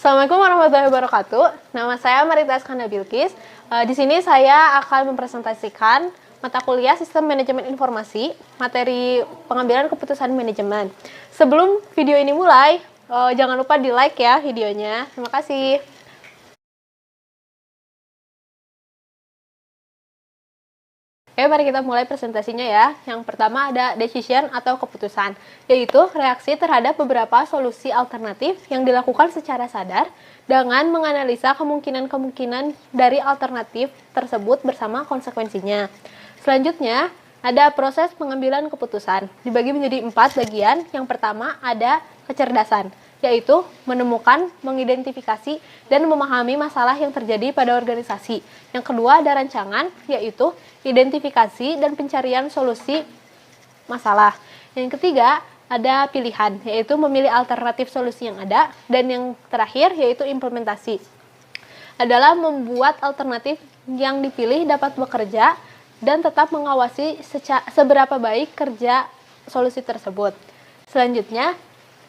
Assalamualaikum warahmatullahi wabarakatuh. Nama saya Marita Askanda Bilkis. Di sini saya akan mempresentasikan mata kuliah Sistem Manajemen Informasi, materi pengambilan keputusan manajemen. Sebelum video ini mulai, jangan lupa di like ya videonya. Terima kasih. Oke, mari kita mulai presentasinya ya. Yang pertama ada decision atau keputusan, yaitu reaksi terhadap beberapa solusi alternatif yang dilakukan secara sadar dengan menganalisa kemungkinan-kemungkinan dari alternatif tersebut bersama konsekuensinya. Selanjutnya, ada proses pengambilan keputusan, dibagi menjadi 4 bagian. Yang pertama ada kecerdasan, yaitu menemukan, mengidentifikasi, dan memahami masalah yang terjadi pada organisasi. Yang kedua ada rancangan, yaitu identifikasi dan pencarian solusi masalah. Yang ketiga ada pilihan, yaitu memilih alternatif solusi yang ada. Dan yang terakhir yaitu implementasi, adalah membuat alternatif yang dipilih dapat bekerja dan tetap mengawasi seberapa baik kerja solusi tersebut. Selanjutnya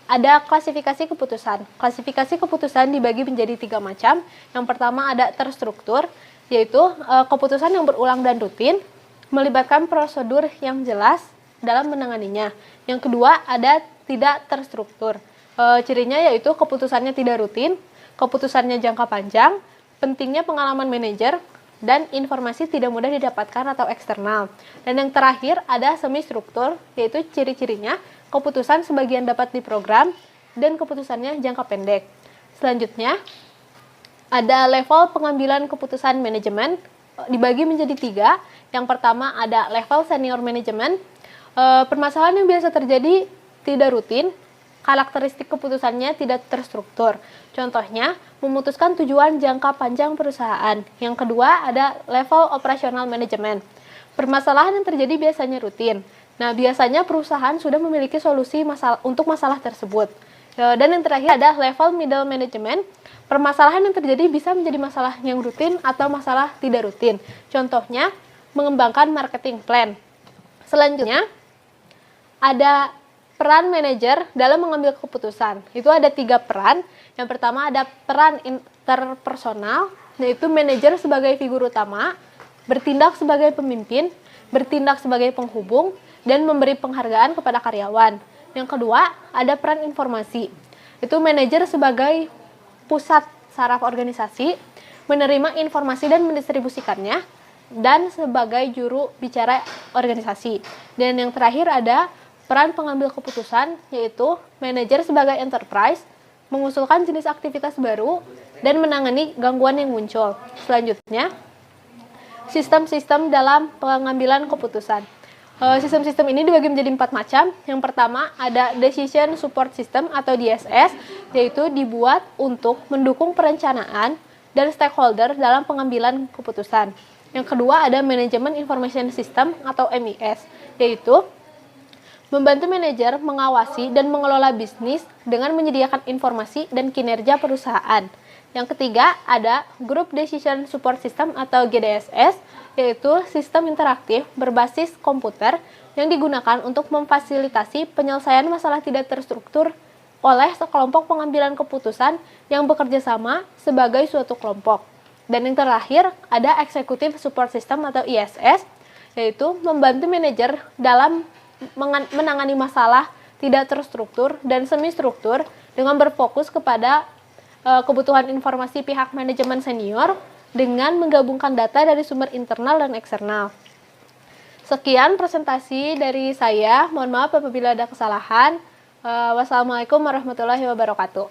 ada klasifikasi keputusan. Klasifikasi keputusan dibagi menjadi 3 macam. Yang pertama ada terstruktur, yaitu keputusan yang berulang dan rutin, melibatkan prosedur yang jelas dalam menanganinya. Yang kedua ada tidak terstruktur. Cirinya yaitu keputusannya tidak rutin, keputusannya jangka panjang, pentingnya pengalaman manajer, dan informasi tidak mudah didapatkan atau eksternal. Dan yang terakhir ada semi struktur, yaitu ciri-cirinya keputusan sebagian dapat diprogram dan keputusannya jangka pendek. Selanjutnya ada level pengambilan keputusan manajemen, dibagi menjadi 3. Yang pertama ada level senior manajemen. Permasalahan yang biasa terjadi tidak rutin, karakteristik keputusannya tidak terstruktur. Contohnya, memutuskan tujuan jangka panjang perusahaan. Yang kedua ada level operasional manajemen. Permasalahan yang terjadi biasanya rutin. Nah, biasanya perusahaan sudah memiliki solusi untuk masalah tersebut. Dan yang terakhir ada level middle management. Permasalahan yang terjadi bisa menjadi masalah yang rutin atau masalah tidak rutin. Contohnya, mengembangkan marketing plan. Selanjutnya, ada peran manajer dalam mengambil keputusan. Itu ada 3 peran. Yang pertama ada peran interpersonal, yaitu manajer sebagai figur utama, bertindak sebagai pemimpin, bertindak sebagai penghubung, dan memberi penghargaan kepada karyawan. Yang kedua, ada peran informasi. Itu manajer sebagai pusat saraf organisasi, menerima informasi dan mendistribusikannya, dan sebagai juru bicara organisasi. Dan yang terakhir ada peran pengambil keputusan, yaitu manajer sebagai enterprise, mengusulkan jenis aktivitas baru, dan menangani gangguan yang muncul. Selanjutnya, sistem-sistem dalam pengambilan keputusan. Sistem-sistem ini dibagi menjadi 4 macam. Yang pertama ada Decision Support System atau DSS, yaitu dibuat untuk mendukung perencanaan dan stakeholder dalam pengambilan keputusan. Yang kedua ada Management Information System atau MIS, yaitu membantu manajer mengawasi dan mengelola bisnis dengan menyediakan informasi dan kinerja perusahaan. Yang ketiga ada Group Decision Support System atau GDSS, yaitu sistem interaktif berbasis komputer yang digunakan untuk memfasilitasi penyelesaian masalah tidak terstruktur oleh sekelompok pengambilan keputusan yang bekerja sama sebagai suatu kelompok. Dan yang terakhir ada Executive Support System atau ISS, yaitu membantu manajer dalam menangani masalah tidak terstruktur dan semi struktur dengan berfokus kepada kebutuhan informasi pihak manajemen senior dengan menggabungkan data dari sumber internal dan eksternal. Sekian presentasi dari saya. Mohon maaf apabila ada kesalahan. Wassalamualaikum warahmatullahi wabarakatuh.